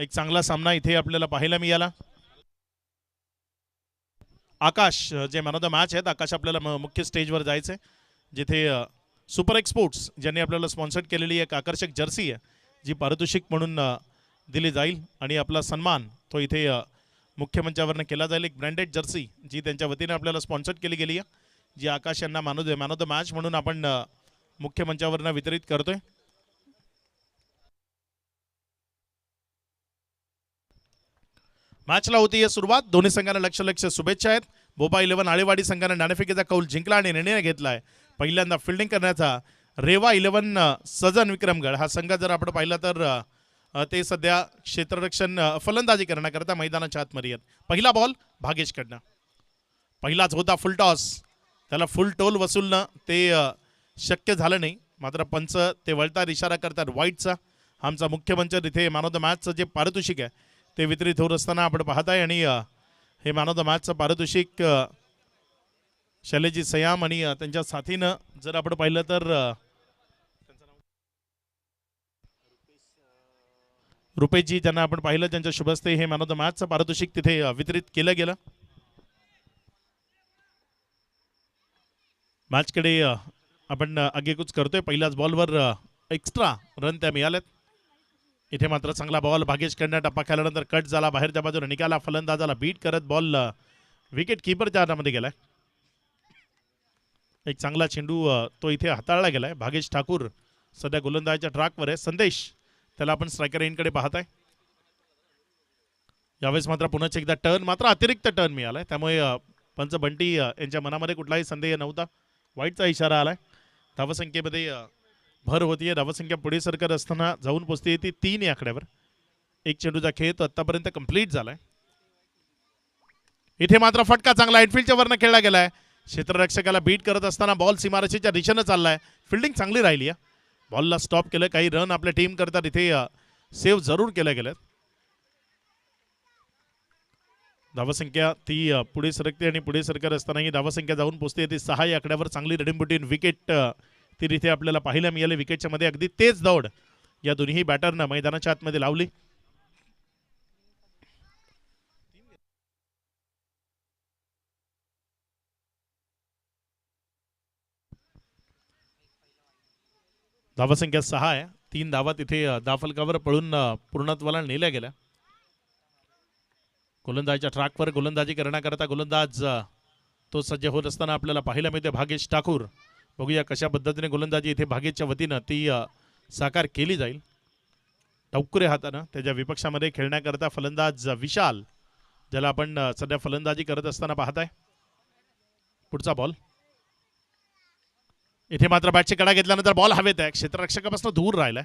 एक चांगला सामना इथे आपल्याला पाहायला मिळाला. आकाश जे मॅन ऑफ द मॅच आहेत, आकाश आपल्याला मुख्य स्टेजवर जायचंय, जिथे सुपर एक्सपोर्ट्स ज्यांनी आपल्याला स्पॉन्सर केलेली एक आकर्षक जर्सी आहे जी पारितोषिक म्हणून दिली जाईल आणि आपला सन्मान तो इथे मुख्य मंचावरनं केला जाईल. एक ब्रँडेड जर्सी जी त्यांच्या वतीने आपल्याला स्पॉन्सर केली गेली आहे, जी आकाश यांना मॅन ऑफ द मॅच म्हणून आपण मुख्य मंचावरनं वितरित करतोय. मॅचला होती सुरुवात. दोन्ही संघांना लक्ष शुभेच्छा आहेत. बोबा 11 आळेवाडी संघाने नाणेफेकीचा कौल जिंकला आणि निर्णय घेतलाय पहिल्यांदा फिल्डिंग करण्याचा. रेवा 11 सजन विक्रमगड हा संघ जर आपण पाहिला तर ते सध्या क्षेत्ररक्षण फलंदाजी करण्याकरता मैदानाच्या आतमध्ये आहेत. पहिला बॉल भागेशकडनं, पहिलाच होता फुल टॉस, त्याला फुल टोल वसूलणं ते शक्य झालं नाही. मात्र पंच ते वळतात, इशारा करतात वाईटचा. आमचा मुख्य मंच इथे मॅन ऑफ द मॅचचं जे पारितोषिक आहे ते वितरित होत असताना आपण पाहत आहे. आणि हे मॅन ऑफ द मॅचचं पारितोषिक शैलेजी सयाम आणि त्यांच्या साथीनं जर आपण पाहिलं तर रुपेशजी ज्यांना आपण पाहिलं त्यांच्या शुभस्ते हे मॅन ऑफ द मॅचचं पारितोषिक तिथे वितरित केलं गेलं. मॅचकडे आपण आगेकूच करतोय. पहिल्याच बॉलवर एक्स्ट्रा रन त्या मिळाल्यात. इथे मात्र चांगला बॉल भागेशकडनं टप्पा खेळल्यानंतर कट झाला, बाहेरच्या बाजूने निघाला, फलंदाजाला बीट करत बॉल विकेट किपरच्या हातामध्ये गेलाय. एक चांगला चेंडू तो इथे हाताळला गेलाय. भागेश ठाकूर सध्या गोलंदाजाच्या ट्रॅकवर आहे. संदेश त्याला आपण स्ट्रायकर एंडकडे पाहताय. यावेळेस मात्र पुन्हा एकदा टर्न, मात्र अतिरिक्त टर्न मिळालाय, त्यामुळे पंच बंटी यांच्या मनामध्ये कुठलाही संदेह नव्हता. वाईटचा इशारा आलाय. धावसंख्येमध्ये भर होतीये. धावसंख्या पुढे सरकत असताना जाऊन पोचते ती 3 या आकड्यावर. एक चेंडूचा खेळ तो आतापर्यंत कंप्लीट झालाय. इथे मात्र फटका चांगला इनफिल्डच्या वरनं खेळला गेलाय. क्षेत्ररक्षकाला बीट करत असताना बॉल सीमारेषेच्या दिशेनं चाललाय. फिल्डिंग चांगली राहिली आहे. बॉलला स्टॉप केलं. काही रन आपल्या टीम करतात इथे सेव्ह जरूर केल्या गेल्यात. धावसंख्या ती पुढे सरकते आणि पुढे सरकत असताना ही धावसंख्या जाऊन पोचते ती 6 या आकड्यावर. चांगली रडीमबुटीन विकेट ती इथे आपल्याला पाहायला मिळाली. विकेटच्या मध्ये अगदी तेज दौड या दोन्ही बॅटरनं मैदानाच्या आतमध्ये लावली. धावसंख्या 6 आहे. 3 धावा तिथे दाफलकावर पळून पूर्णत्वाला नेल्या गेल्या. गोलंदाजीच्या ट्रॅकवर गोलंदाजी करण्याकरता गोलंदाज तो सज्ज होत असताना आपल्याला पाहायला मिळते भागेश ठाकूर. बघूया कशा पद्धतीने गोलंदाजी इथे भागेशच्या वतीनं ती साकार केली जाईल. टवकुरे हातानं त्याच्या विपक्षामध्ये खेळण्याकरता फलंदाज विशाल, ज्याला आपण सध्या फलंदाजी करत असताना पाहताय. पुढचा बॉल इथे मात्र बॅटची कडा घेतल्यानंतर बॉल हवेत आहे. क्षेत्ररक्षकापासून दूर राहिलाय.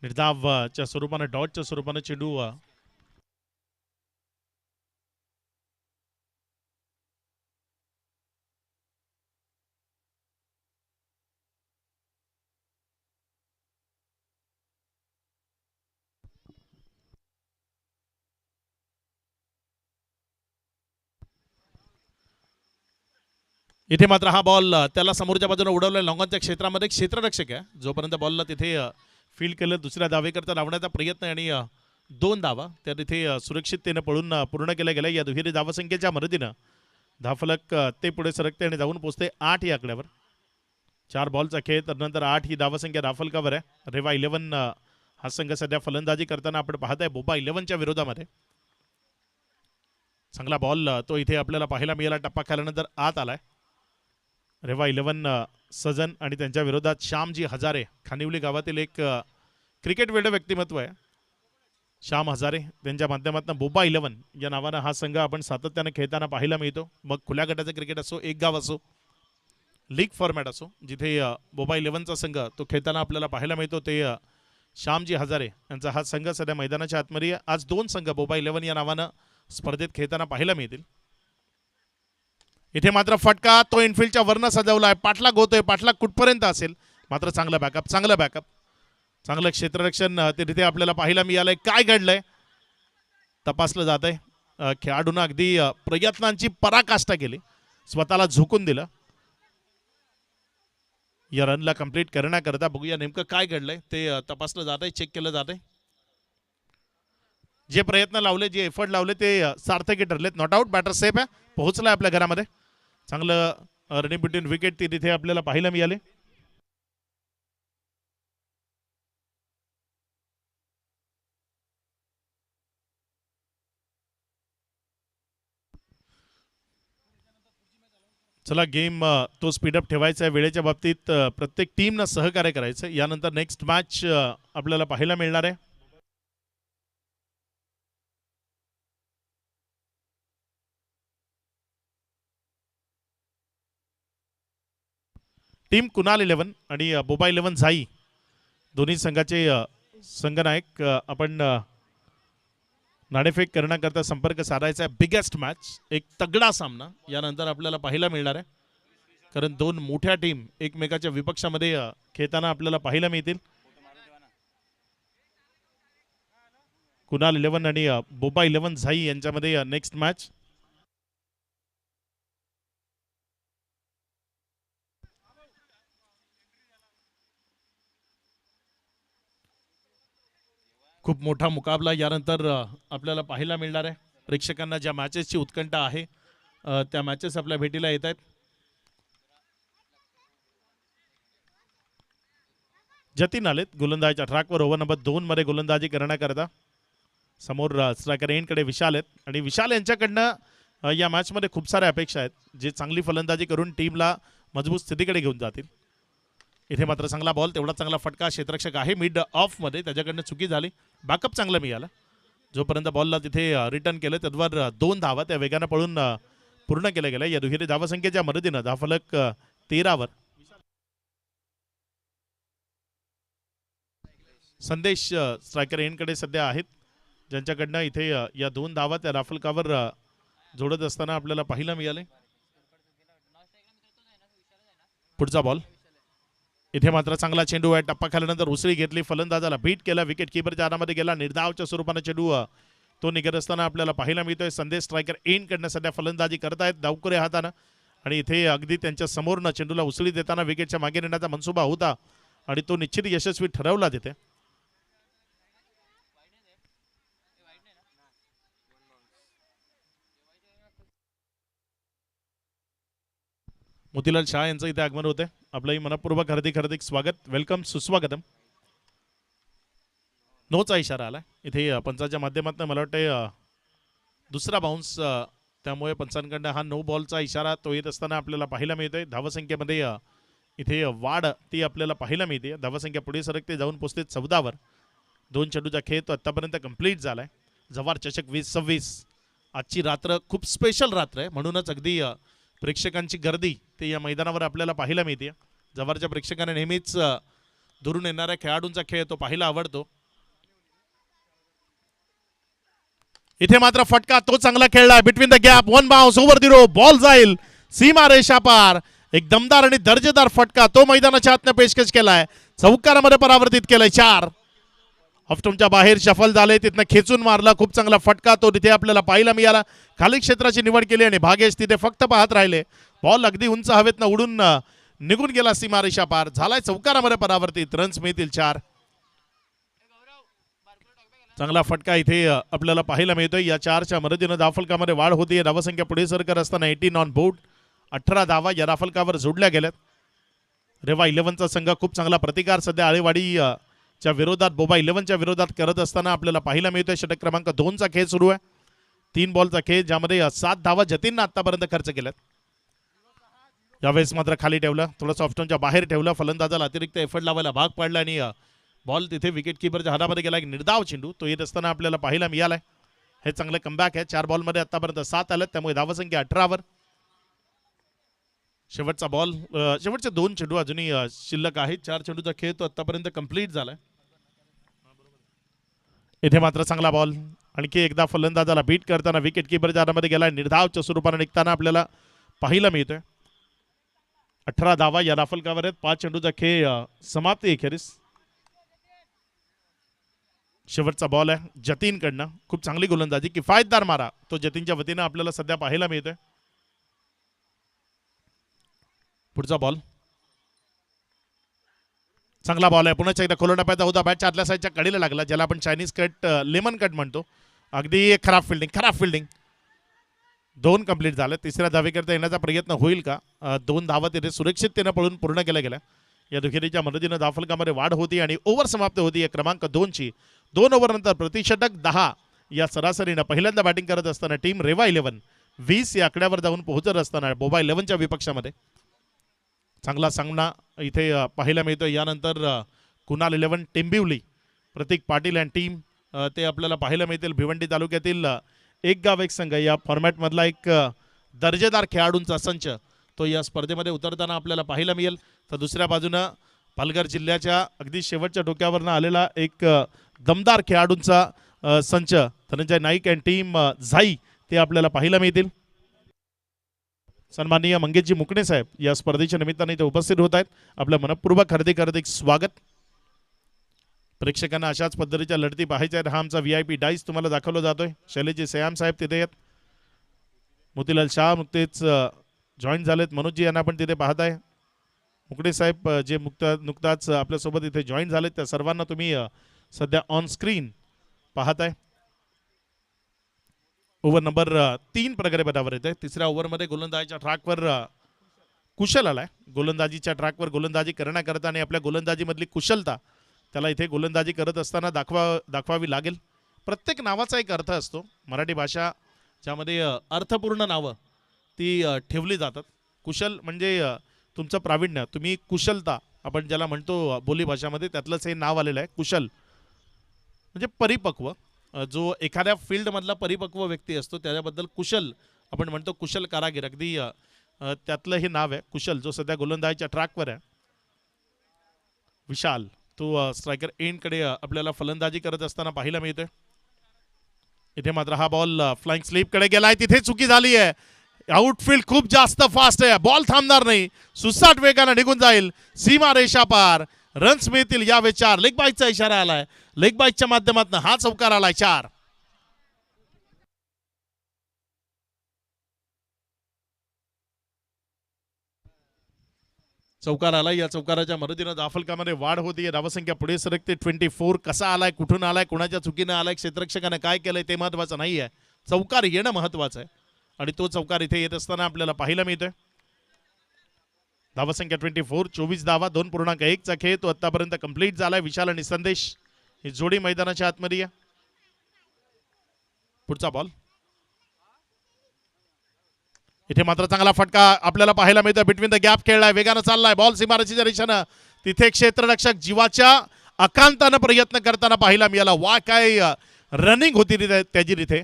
निर्धावच्या स्वरूपाने डॉटच्या स्वरूपाने चेंडू इथे मात्र हा बॉल त्याला समोरच्या बाजूने उडवलाय. लॉंगॉनच्या क्षेत्रामध्ये क्षेत्ररक्षक आहे. जोपर्यंत बॉलला तिथे फील्ड केलं, दुसऱ्या धावेकरता लावण्याचा प्रयत्न आणि 2 धावा त्या तिथे सुरक्षिततेने पळून पूर्ण केल्या गेल्या. या दुहेरी धावसंख्येच्या मदतीनं धावफलक ते पुढे सरकते आणि जाऊन पोचते 8 या आकड्यावर. 4 बॉलचा खेळ, त्यानंतर 8 ही धावसंख्या धावफलकावर आहे. रेवा 11 हा संघ सध्या फलंदाजी करताना आपण पाहताय बोबा 11च्या विरोधामध्ये. चांगला बॉल तो इथे आपल्याला पाहायला मिळाला. टप्पा खेळल्यानंतर आत आलाय. रेवा 11 सजन आणि त्यांच्या विरोधात श्यामजी हजारे, खानिवली गावातील एक क्रिकेट वेड व्यक्तिमत्व आहे. श्याम हजारे त्यांच्या माध्यमातून बोबा 11 या नावानं हा संघ आपण सातत्याने खेळताना पाहायला मिळतो. मग खुल्या गटाचं क्रिकेट असो, एक गाव असो, लीग फॉर्मॅट असो, जिथे बोबा 11चा संघ तो खेळताना आपल्याला पाहायला मिळतो ते श्यामजी हजारे यांचा हा संघ सध्या मैदानाच्या आतमध्ये. आज 2 संघ बोबा 11 या नावानं स्पर्धेत खेळताना पाहायला मिळतील. इथे मात्र फटका तो इनफिल्डच्या वरनं सजवलाय. पाठलाग होतोय. पाठलाग कुठपर्यंत असेल, मात्र चांगलं बॅकअप, चांगलं क्षेत्ररक्षण तिथे आपल्याला पाहायला मिळालंय. काय घडलंय तपासलं जात आहे. खेळाडूंना अगदी प्रयत्नांची पराकाष्ठा केली, स्वतःला झुकून दिलं. या रनला कंप्लीट करण्याकरता बघूया नेमकं काय घडलंय ते तपासलं जात आहे, चेक केलं जात आहे. जे प्रयत्न लावले, जे एफर्ट लावले ते सार्थकी ठरलेत. नॉट आउट, बॅटर सेफ आहे, पोहोचलाय आपल्या घरामध्ये. चांगलं रनिंग बिटवीन विकेट ती तिथे आपल्याला पाहायला मिळाले. चला गेम तो स्पीडअप ठेवायचा आहे. वेळेच्या बाबतीत प्रत्येक टीमनं सहकार्य करायचं. यानंतर नेक्स्ट मॅच आपल्याला पाहायला मिळणार आहे. टीम कुणाल 11 आणि बोबा 11 झाई दोन्ही संघाचे संघनायक आपण नाणेफेक करण्याकरता संपर्क साधायचा आहे. बिगेस्ट मॅच, एक तगडा सामना यानंतर आपल्याला पाहायला मिळणार आहे. कारण दोन मोठ्या टीम एकमेकाच्या विपक्षामध्ये खेळताना आपल्याला पाहायला मिळतील. कुणाल 11 आणि बोबा 11 झाई यांच्यामध्ये नेक्स्ट मॅच. खूप मोठा मुकाबला यानंतर आपल्याला पाहायला मिळणार आहे. प्रेक्षकांना ज्या मॅचेसची उत्कंठा आहे त्या मॅचेस आपल्या भेटीला येत आहेत. जतीन आलेत गोलंदाजीच्या ट्रॅकवर. ओव्हर नंबर 2 मध्ये गोलंदाजी करण्याकरता समोर स्ट्रायकर एंडकडे विशाल आहेत आणि विशाल यांच्याकडनं या मॅचमध्ये खूप साऱ्या अपेक्षा आहेत, जे चांगली फलंदाजी करून टीमला मजबूत स्थितीकडे घेऊन जातील. इथे मात्र चांगला बॉल, तेवढा चांगला फटका. क्षेत्ररक्षक आहे मिड ऑफमध्ये, त्याच्याकडनं चुकी झाली. बॅकअप चांगलं मिळालं. जोपर्यंत बॉलला तिथे रिटर्न केलं त्यावर 2 धावा त्या वेगानं पळून पूर्ण केल्या गेल्या. या दुहेरी धावसंख्येच्या मदतीनं धावफलक 13 संदेश स्ट्रायकर एंडकडे सध्या आहेत, ज्यांच्याकडनं इथे या 2 धावा त्या राफलकावर जोडत असताना आपल्याला पाहायला मिळाले. पुढचा बॉल. इथे मात्र चांगला चेंडू आहे. टप्पा खाल्यानंतर उसळी घेतली, फलंदाजाला बीट केला, विकेट किपरच्या हातामध्ये गेला. निर्धावच्या स्वरूपाने चेंडू तो निघत असताना आपल्याला पाहायला मिळतोय. संदेश स्ट्रायकर एंडकडनं सध्या फलंदाजी करत आहेत डावकुरे हातानं आणि इथे अगदी त्यांच्या समोरनं चेंडूला उसळी देताना विकेटच्या मागे नेण्याचा मनसुबा होता आणि तो निश्चित यशस्वी ठरवला तिथे. मोतीलाल शाह यांचं इथे आगमन होते. आपलंही मनपूर्वक हार्दिक स्वागत, वेलकम, सुस्वागतम. नोचा इशारा आला इथे पंचाच्या माध्यमातून. मला वाटतं दुसरा बाउन्स, त्यामुळे पंचांकडनं हा नो बॉलचा इशारा तो येत असताना आपल्याला पाहायला मिळतोय. धावसंख्येमध्ये इथे वाढ ती आपल्याला पाहायला मिळते. धावसंख्या पुढे सरकते, जाऊन पोचते 14 वर. 2 चेंडूचा खेळ तो आतापर्यंत कंप्लीट झालाय. जवार चषक 2026. आजची रात्र खूप स्पेशल रात्र आहे, म्हणूनच अगदी प्रेक्षकांची गर्दी ते या मैदानावर आपल्याला पाहायला मिळते. जवारच्या प्रेक्षकांना नेहमीच दुरून येणाऱ्या खेळाडूंचा खेळ तो पाहायला आवडतो. इथे मात्र फटका तो चांगला खेळला. Between the gap, 1 bounce over the row, ball जाईल सीमा रेषा पार. एक दमदार आणि दर्जेदार फटका तो मैदानाच्या आतनं पेशकश केलाय, चौकारामध्ये परावर्तित केलाय. 4 ऑफस्टंपच्या बाहेर शफल झाले, तिथनं खेचून मारला. खूप चांगला फटका तो तिथे आपल्याला पाहायला मिळाला. खाली क्षेत्राची निवड केली आणि भागेश तिथे फक्त पाहत राहिले. बॉल अगदी उंच हवेतनं उडून निघून गेला सीमारेषा पार. झालाय चौकारामध्ये परावर्तित. रन्स मिळतील 4. चांगला फटका इथे आपल्याला पाहायला मिळतोय. या 4च्या मदतीनं धावफलकामध्ये वाढ होती. धावसंख्या पुढे सरकत असताना 18 ऑन बोर्ड. 18 धावा या धावफलकावर जोडल्या गेल्यात. रेवा 11चा संघ खूप चांगला प्रतिकार सध्या आळेवाडी च्या विरोधात, बोबा 11च्या विरोधात करत असताना आपल्याला पाहायला मिळतोय. षटक क्रमांक 2चा खेळ सुरू आहे. 3 बॉलचा खेळ, ज्यामध्ये 7 धावा जतीननं आतापर्यंत खर्च केल्यात. यावेळेस मात्र खाली ठेवलं, थोडंसं ऑप्शनच्या बाहेर ठेवलं. फलंदाजाला अतिरिक्त एफर्ट लावायला भाग पाडला आणि बॉल तिथे विकेट किपरच्या हातामध्ये गेला. एक निर्धाव चेंडू तो येत असताना आपल्याला पाहायला मिळालाय. हे चांगलं कमबॅक आहे. 4 बॉलमध्ये आतापर्यंत 7 आल्यात, त्यामुळे धावसंख्या 18 वर. शेवटचा बॉल, शेवटचे 2 चेंडू अजूनही शिल्लक आहेत. 4 चेंडूचा खेळ तो आतापर्यंत कंप्लीट झालाय. इथे मात्र चांगला बॉल, आणखी एकदा फलंदाजाला बीट करताना विकेट किपरच्या हातामध्ये गेला. निर्धावच्या स्वरूपाने निघताना आपल्याला पाहायला मिळतोय. 18 धावा या राफलकावर आहेत. 5 चेंडूचा खेळ समाप्ती अखेरीस. शेवटचा बॉल आहे जतीनकडनं. खूप चांगली गोलंदाजी, किफायतदार मारा तो जतीनच्या वतीनं आपल्याला सध्या पाहायला मिळतोय. पुढचा बॉल. चांगला बॉल आहे, पुन्हा एकदा खोलून टाकायचा होता, बॅटच्या आतल्या साईडच्या कडेला लागला, ज्याला आपण चायनीज कट लेमन कट म्हणतो. अगदी खराब फिल्डिंग. 2 कंप्लीट झाले. तिसऱ्या धावेकरता येण्याचा प्रयत्न होईल का? 2 धावा तिथे सुरक्षिततेने पळून पूर्ण केल्या गेल्या. या दुहेरीच्या मदतीनं धावफलकामध्ये वाढ होती आणि ओव्हर समाप्त होती क्रमांक 2ची. 2 ओव्हरनंतर प्रतिषटक 10 या सरासरीनं पहिल्यांदा बॅटिंग करत असताना टीम रेवा 11 20 या आकड्यावर जाऊन पोहोचत असताना बोबा 11च्या विपक्षामध्ये चांगला सामना इथे पाहायला मिळतो. यानंतर कुणाल 11 टिंबिवली प्रतीक पाटील अँड टीम ते आपल्याला पाहायला मिळतील. भिवंडी तालुक्यातील एक गाव एक संघ या फॉर्मॅटमधला एक दर्जेदार खेळाडूंचा संच तो या स्पर्धेमध्ये उतरताना आपल्याला पाहायला मिळेल. तर दुसऱ्या बाजूनं पालघर जिल्ह्याच्या अगदी शेवटच्या डोक्यावरनं आलेला एक दमदार खेळाडूंचा संच धनंजय नाईक अँड टीम झाई ते आपल्याला पाहायला मिळतील. सन्माननीय मंगेशजी मुकणे साहेब या स्पर्धेच्या निमित्ताने इथे उपस्थित होत आहेत. आपलं मनपूर्वक हार्दिक स्वागत. प्रेक्षकांना अशाच पद्धतीच्या लढती पाहायच्या आहेत. हा आमचा VIP डाईस तुम्हाला दाखवला जातोय. शैलेशजी सयाम साहेब तिथे आहेत. मोतीलाल शाह नुकतेच जॉईन झालेत. मनोजजी यांना आपण तिथे पाहत आहे. मुकणे साहेब जे नुकताच आपल्यासोबत इथे जॉईन झालेत त्या सर्वांना तुम्ही सध्या ऑन स्क्रीन पाहत आहे. ओव्हर नंबर 3 प्रकारे पदावर येत आहे. तिसऱ्या ओव्हरमध्ये गोलंदाजीच्या ट्रॅकवर कुशल आलाय. गोलंदाजीच्या ट्रॅकवर गोलंदाजी करण्याकरता आणि आपल्या गोलंदाजीमधली कुशलता त्याला इथे गोलंदाजी करत असताना दाखवावी लागेल. प्रत्येक नावाचा एक अर्थ असतो. मराठी भाषा ज्यामध्ये अर्थपूर्ण नावं ती ठेवली जातात. कुशल म्हणजे तुमचं प्रावीण्य, तुम्ही कुशलता आपण ज्याला म्हणतो बोलीभाषामध्ये त्यातलंच हे नाव आलेलं आहे. कुशल म्हणजे परिपक्व, जो एखाद्या फील्डमधला परिपक्व व्यक्ती असतो त्याच्याबद्दल कुशल आपण म्हणतो. कुशल कारागीर अगदी त्यातलं हे नाव आहे कुशल, जो सध्या गोलंदाजीच्या ट्रॅकवर आहे. विशाल तो स्ट्रायकर एंडकडे आपल्याला फलंदाजी करत असताना पाहायला मिळतोय. इथे मात्र हा बॉल फ्लाइंग स्लीपकडे गेलाय. तिथे चुकी झाली आहे. आउटफील्ड खूप जास्त फास्ट आहे. बॉल थांबणार नाही, सुसाट वेगाने निघून जाईल सीमा रेषा पार. रन्स मिळतील यावे 4. लेग बाईकचा इशारा आलाय. लेग बाईकच्या माध्यमातून हा चौकार आलाय 4. चौकार आलाय. या चौकाराच्या मदतीनं धावफलकामध्ये वाढ होती. धावसंख्या पुढे सरकते. 24. कसा आलाय, कुठून आलाय, कुणाच्या चुकीनं आलाय, क्षेत्ररक्षकाने काय केलंय ते महत्वाचं नाही आहे. चौकार येणं महत्वाचं आहे आणि तो चौकार इथे येत असताना आपल्याला पाहायला मिळतोय. धावसंख्या 24. 24 धावा 2.1चा खेळ तो आतापर्यंत कंप्लीट झालाय. विशाल आणि संदेश ही जोडी मैदानाच्या आतमध्ये आहे. पुढचा बॉल इथे मात्र चांगला फटका आपल्याला पाहायला मिळतोय. बिटवीन द गॅप खेळलाय, वेगानं चाललाय बॉल सीमारेषेच्या दिशेनं. तिथे क्षेत्ररक्षक जीवाच्या अकांतानं प्रयत्न करताना पाहायला मिळाला. वा काय रनिंग होती त्याची. तिथे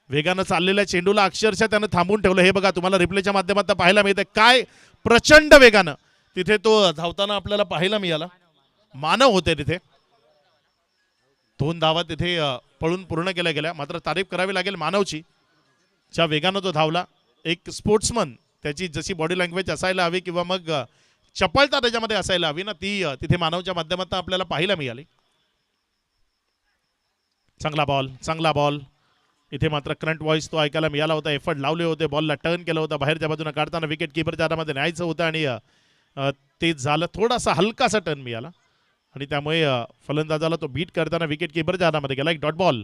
वेगानं चाललेल्या चेंडूला अक्षरशः त्यानं थांबून ठेवलं. हे बघा तुम्हाला रिप्लेच्या माध्यमातून पाहायला मिळतंय. काय प्रचंड वेगानं तिथे तो धावताना आपल्याला पाहायला मिळाला. मानव होते तिथे. 2 धावा तिथे पळून पूर्ण केल्या गेल्या. मात्र तारीफ करावी लागेल मानवची, ज्या वेगानं तो धावला. एक स्पोर्ट्समन त्याची जशी बॉडी लँग्वेज असायला हवी किंवा मग चपळता त्याच्यामध्ये असायला हवी ना, ती तिथे मानवच्या माध्यमातून आपल्याला पाहायला मिळाली. चांगला बॉल इथे मात्र करंट व्हॉइस तो ऐकायला मिळाला होता. एफर्ट लावले होते, बॉलला टर्न केलं होतं, बाहेरच्या बाजूने काढताना विकेट किपरच्या हातामध्ये न्यायचं होतं आणि ते झालं. थोडासा हलकासा टर्न मिळाला आणि त्यामुळे फलंदाजाला तो बीट करताना विकेट किपरच्या हातामध्ये गेला. एक डॉट बॉल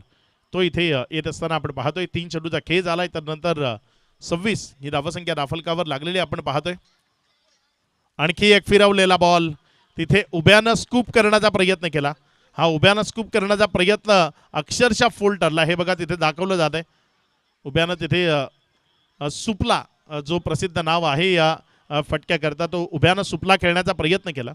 तो इथे येत असताना आपण पाहतोय. 3 चेंडूचा खेळ झालाय. तर नंतर 26 ही धावसंख्या धावफलकावर लागलेली आपण पाहतोय. आणखी एक फिरवलेला बॉल तिथे उभ्यानं स्कूप करण्याचा प्रयत्न केला. हा उभ्यानं स्कूप करण्याचा प्रयत्न अक्षरशः फुल ठरला. हे बघा तिथे दाखवलं जात आहे. उभ्यानं तिथे सुपला जो प्रसिद्ध नाव आहे या फटक्याकरता, तो उभ्यानं सुपला खेळण्याचा प्रयत्न केला.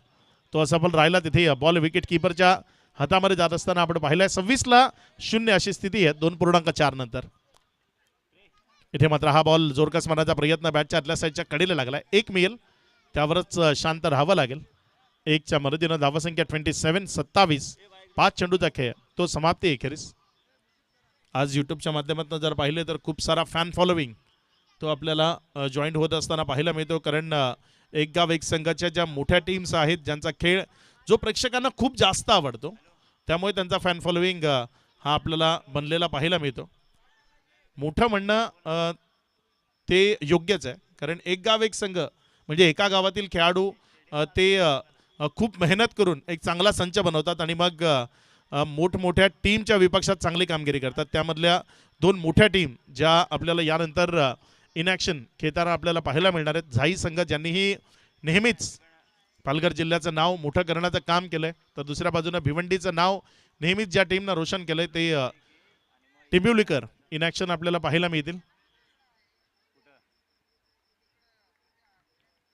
तो असफल राहिला. तिथे बॉल विकेट किपरच्या हातामध्ये जात असताना आपण पाहिलंय. 26ला 0 अशी स्थिती आहे 2.4 नंतर. इथे मात्र हा बॉल जोरकस मारण्याचा प्रयत्न बॅटच्या आतल्या साईडच्या कडेला लागलाय. 1 मिळेल त्यावरच शांत राहावं लागेल. 1च्या मदतीनं धावसंख्या 27. 5 चेंडूचा खेळ तो समाप्ती एखेरीस. आज यूट्यूबच्या माध्यमातून जर पाहिले तर खूप सारा फॅन फॉलोविंग तो आपल्याला जॉईंट होत असताना पाहायला मिळतो. कारण एक गाव एक संघाच्या ज्या मोठ्या टीम्स आहेत ज्यांचा खेळ जो प्रेक्षकांना खूप जास्त आवडतो, त्यामुळे त्यांचा फॅन फॉलोविंग हा आपल्याला बनलेला पाहायला मिळतो. मोठं म्हणणं ते योग्यच आहे, कारण एक गाव एक संघ म्हणजे एका गावातील खेळाडू ते खूप मेहनत करून एक चांगला संच बनवतात आणि मग मोठमोठ्या टीमच्या विपक्षात चांगली कामगिरी करतात. त्यामधल्या दोन मोठ्या टीम ज्या आपल्याला यानंतर इनॅक्शन खेळताना आपल्याला पाहायला मिळणार आहेत. झाई संघ ज्यांनीही नेहमीच पालघर जिल्ह्याचं नाव मोठं करण्याचं काम केलंय, तर दुसऱ्या बाजूनं भिवंडीचं नाव नेहमीच ज्या टीमनं रोशन केलंय ते टिंबिवलीकर इनॅक्शन आपल्याला पाहायला मिळतील.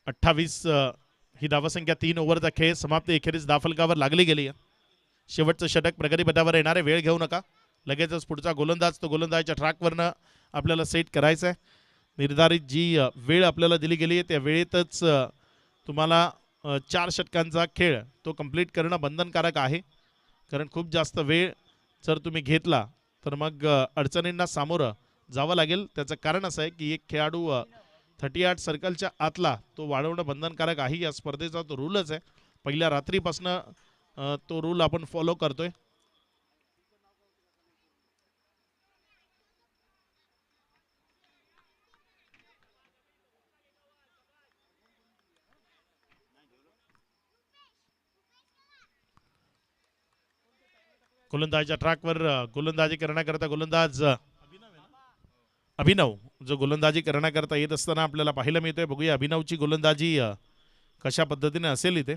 28 ही धावसंख्या 3 ओव्हरचा खेळ समाप्ती एखेरीस धाफलकावर लागली गेली आहे. शेवटचं षटक प्रगतीपथावर येणारे, वेळ घेऊ नका. लगेचच पुढचा गोलंदाज तो गोलंदाजच्या ट्रॅकवरनं आपल्याला सेट करायचं आहे. निर्धारित जी वेळ आपल्याला दिली गेली आहे त्या वेळेतच तुम्हाला 4 षटकांचा खेळ तो कंप्लीट करणं बंधनकारक आहे. कारण खूप जास्त वेळ जर तुम्ही घेतला तर मग अडचणींना सामोरं जावं लागेल. त्याचं कारण असं आहे की एक खेळाडू 38 सर्कलच्या आतला तो वाढवणं बंधनकारक आहे. या स्पर्धेचा तो रूलच आहे. पहिल्या रात्रीपासनं तो रूल आपण फॉलो करतोय. गोलंदाजीच्या ट्रॅकवर गोलंदाजी करण्याकरता गोलंदाज अभिनव जो गोलंदाजी करण्याकरता येत असताना आपल्याला पाहायला मिळतोय. बघूया अभिनवची गोलंदाजी कशा पद्धतीने असेल. इथे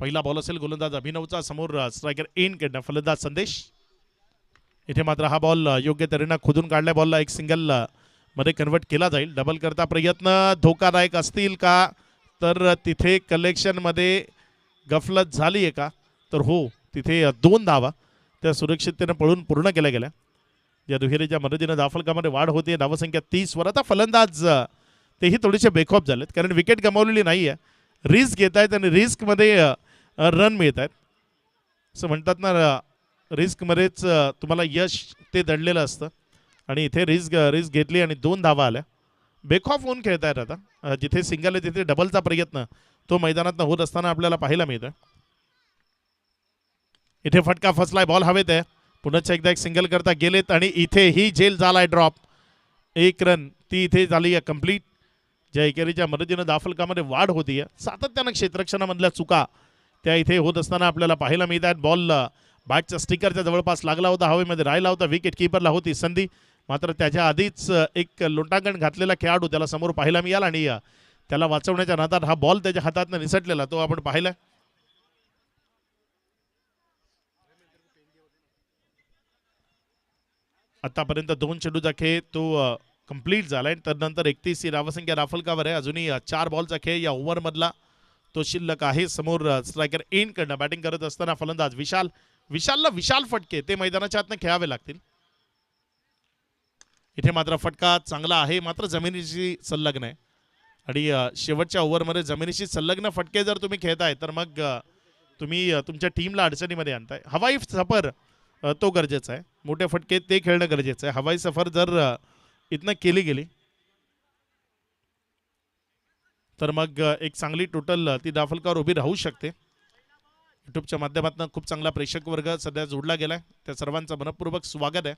पहिला बॉल असेल गोलंदाज अभिनवचा, समोर स्ट्रायकर इन कडनं फलंदाज संदेश. इथे मात्र हा बॉल योग्य तऱ्हेनं खोदून काढल्या बॉलला एक सिंगल मध्ये कन्वर्ट केला जाईल. डबल करता प्रयत्न धोकादायक असतील का, तर तिथे कलेक्शन मध्ये गफलत झाली आहे का, तर हो तिथे 2 धावा त्या सुरक्षिततेने पळून पूर्ण केल्या गेल्या. या दुहेरीच्या मदतीनं धाफलकामध्ये वाढ होते. धावसंख्या 30 वर. आता फलंदाज तेही थोडेसे बेखौफ झालेत कारण विकेट गमावलेली नाही आहे. रिस्क घेत आहेत आणि रिस्कमध्ये रन मिळत आहेत. असं म्हणतात ना, रिस्कमध्येच तुम्हाला यश ते दडलेलं असतं आणि इथे रिस्क घेतली आणि 2 धावा आल्या. बेखौफ होऊन खेळत आहेत. आता जिथे सिंगल आहे तिथे डबलचा प्रयत्न तो मैदानात होत असताना आपल्याला पाहायला मिळतं. इथे फटका फसलाय, बॉल हवेत आहे. पुन्हा एकदा एक सिंगल करता गेलेत आणि इथे ही झेल झालाय ड्रॉप. 1 रन ती इथे झाली आहे कंप्लीट. ज्या एकेरीच्या मदतीनं दाफलकामध्ये वाढ होती आहे. सातत्यानं क्षेत्ररक्षणामधल्या चुका त्या इथे होत असताना आपल्याला पाहायला मिळतात. बॉल बॅटच्या स्टिकरच्या जवळपास लागला होता, हवेमध्ये राहिला होता. विकेट किपरला होती संधी, मात्र त्याच्या आधीच एक लोटांगण घातलेला खेळाडू त्याला समोर पाहायला मिळाला आणि त्याला वाचवण्याच्या नादात हा बॉल त्याच्या हातातनं निसटलेला तो आपण पाहिला. आतापर्यंत 2 चेंडूचा खेळ तो कंप्लीट झालाय. तर नंतर 31 ही धावसंख्या राफलकावर आहे. अजूनही 4 बॉलचा खेळ या ओव्हर मधला तो शिल्लक आहे. समोर स्ट्रायकर इन कडनं बॅटिंग करत असताना फलंदाज विशालला विशाल फटके ते मैदानाच्या आतनं खेळावे लागतील. इथे मात्र फटका चांगला आहे, मात्र जमिनीशी संलग्न आहे आणि शेवटच्या ओव्हरमध्ये जमिनीशी संलग्न फटके जर तुम्ही खेळताय तर मग तुम्ही तुमच्या टीमला अडचणीमध्ये आणताय. हवाई सफर तो गरजेचा आहे. मोठे फटके ते खेळणं गरजेचं आहे. हवाई सफर जर इथनं केली गेली तर मग एक चांगली टोटल ती दाफलकावर उभी राहू शकते. युट्यूबच्या माध्यमातून खूप चांगला प्रेक्षक वर्ग सध्या जोडला गेलाय. त्या सर्वांचं मनपूर्वक स्वागत आहे.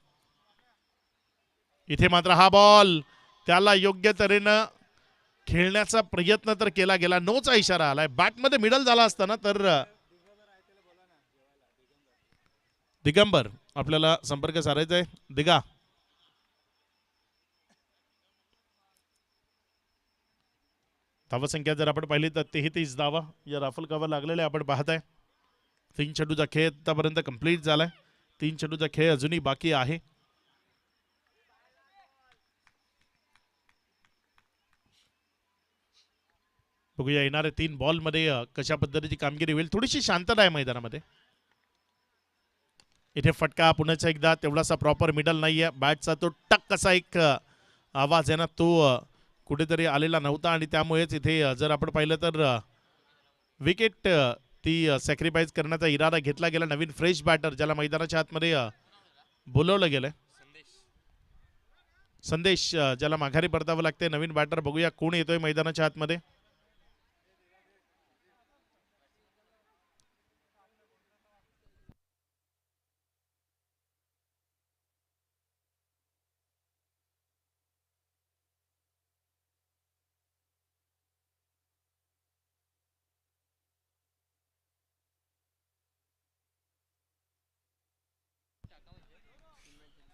इथे मात्र हा बॉल त्याला योग्य तऱ्हेनं खेळण्याचा प्रयत्न तर केला गेला. नोचा इशारा आलाय. बॅटमध्ये मिडल झाला असताना तर दिगंबर आपल्याला संपर्क साधायचा आहे. दिगा धावसंख्या जर आपण पाहिली तर 33 धावा या राफल कव्हर लागलेले आपण पाहताय. 3 चेंडूचा खेळ आतापर्यंत कंप्लीट झालाय. 3 चेंडूचा खेळ अजूनही बाकी आहे. बघूया येणाऱ्या 3 बॉल मध्ये कशा पद्धतीची कामगिरी होईल. थोडीशी शांतता आहे मैदानामध्ये. इथे फटका पुन्हा एकदा तेवढासा प्रॉपर मिडल नाहीये. बॅटचा तो टक कसा एक आवाज आहे ना तो कुठेतरी आलेला नव्हता आणि त्यामुळेच इथे जर आपण पाहिलं तर विकेट ती सॅक्रिफाईस करण्याचा इरादा घेतला गेला. नवीन फ्रेश बॅटर ज्याला मैदानाच्या आतमध्ये बोलवलं गेलंय, संदेश ज्याला माघारी परतावं लागते. नवीन बॅटर बघूया कोण येतोय मैदानाच्या आतमध्ये.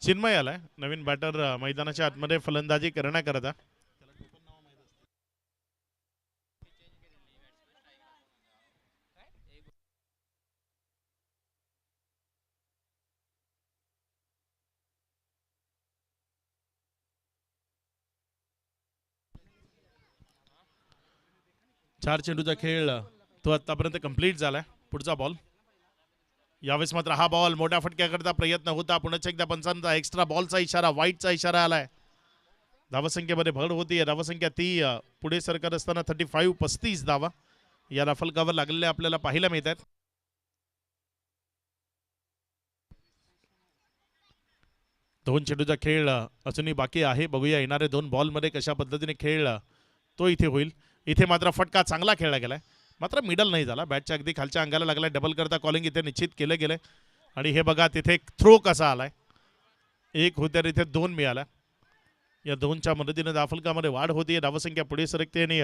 चिन्मय आलाय नवीन बॅटर मैदानाच्या आतमध्ये फलंदाजी करण्याकरता. चार चेंडूचा खेळ तो आतापर्यंत कंप्लीट झालाय. पुढचा बॉल. यावेळेस मात्र हा बॉल मोठ्या फटक्याकरता प्रयत्न होता. पुन्हा एकदा पंचांचा एक्स्ट्रा बॉलचा इशारा, वाईटचा इशारा आलाय. धावसंख्येमध्ये भर होती. धावसंख्या ती पुढे सरकत असताना 35 धावा या रफलकावर लागलेल्या आपल्याला पाहायला मिळत आहेत. दोन चेंडूचा खेळ अजूनही बाकी आहे. बघूया येणारे दोन बॉल मध्ये कशा पद्धतीने खेळ तो इथे होईल. इथे मात्र फटका चांगला खेळला गेलाय, मात्र मिडल नाही झाला. बॅटच्या अगदी खालच्या अंगाला लागलाय. डबल करता कॉलिंग इथे निश्चित केलं गेलंय. आणि हे बघा तिथे थ्रो कसा आलाय. एक होत्या इथे दोन मिळाला. या दोनच्या मदतीने धावफलकामध्ये वाढ होती. धावसंख्या पुढे सरकते आणि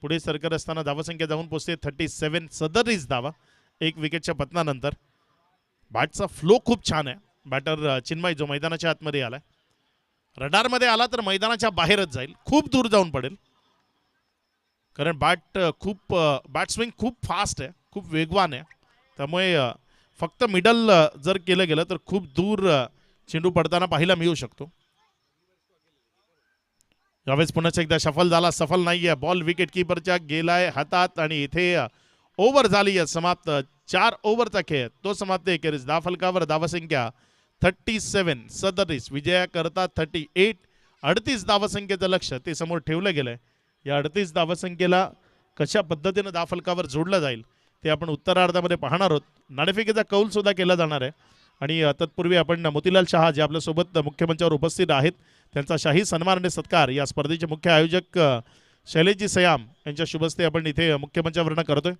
पुढे सरकत असताना धावसंख्या जाऊन पोहोचते 37. 37 धावा एक विकेटच्या पतनानंतर. बॅटचा फ्लो खूप छान आहे. बॅटर चिन्मय जो मैदानाच्या आतमध्ये आलाय, रडारमध्ये आला तर मैदानाच्या बाहेरच जाईल, खूप दूर जाऊन पडेल. कारण बॅट स्विंग खूप फास्ट आहे, खूप वेगवान आहे. त्यामुळे फक्त मिडल जर केलं गेलं तर खूप दूर चेंडू पडताना पाहायला मिळू शकतो. यावेळेस पुन्हा एकदा सफल झाला, सफल नाहीये. बॉल विकेट कीपरच्या गेलाय हातात आणि इथे ओव्हर झाली आहे समाप्त. 4 ओव्हरचा खेळ तो समाप्त. एकेरीस धावफलकावर धावसंख्या 37. 37 विजयाकरता 38. 38 धावसंख्येचं लक्ष ते समोर ठेवलं गेलंय. या 38 धावसंख्येला कशा पद्धतीने धावफलकावर जोडलं जाईल ते आपण उत्तरार्धामध्ये पाहणार आहोत. नाणेफेकीचा कौल सुद्धा केला जाणार आहे. आणि तत्पूर्वी आपण मोतीलाल शहा जे आपल्यासोबत मुख्य मंचावर उपस्थित आहेत त्यांचा शाही सन्मान आणि सत्कार या स्पर्धेचे मुख्य आयोजक शैलेशजी सयाम यांच्या शुभस्ते आपण इथे मुख्य मंचावरून करतोय.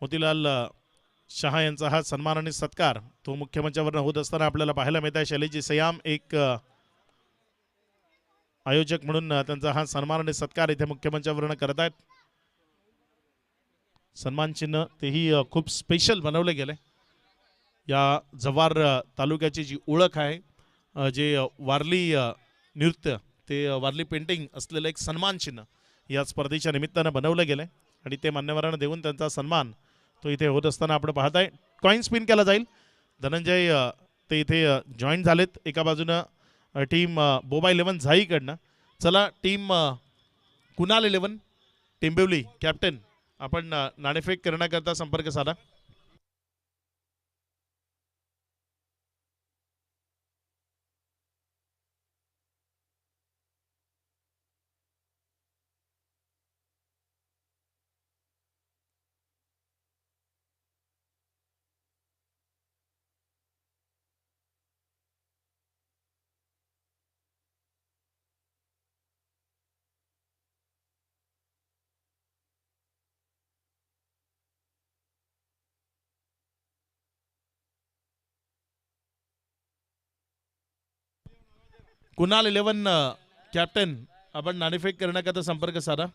मोतीलाल शहा यांचा हा सन्मान आणि सत्कार तो मुख्य मंचावर होत असताना आपल्याला पाहायला मिळत आहे. शैलेशजी सयाम एक आयोजक म्हणून त्यांचा हा सन्मान आणि सत्कार इथे मुख्य मंचावर करत आहेत. सन्मान चिन्ह तेही खूप स्पेशल बनवले गेले. या जव्हार तालुक्याची जी ओळख आहे, जे वारली नृत्य ते वारली पेंटिंग असलेलं एक सन्मान चिन्ह या स्पर्धेच्या निमित्तानं बनवलं गेलं आणि ते मान्यवरांना देऊन त्यांचा सन्मान तो इथे होत असताना आपण पाहताय. कॉइन स्पिन केला जाईल. धनंजय ते इथे जॉईन झालेत. एका बाजूनं टीम बोबा 11 झाईकडनं. चला टीम कुणाल 11 टेंबिवली कॅप्टन आपण नाणेफेक करण्याकरता संपर्क साधा. कुणाल 11 कॅप्टन आपण नाणेफेक करण्याकरता संपर्क साधा.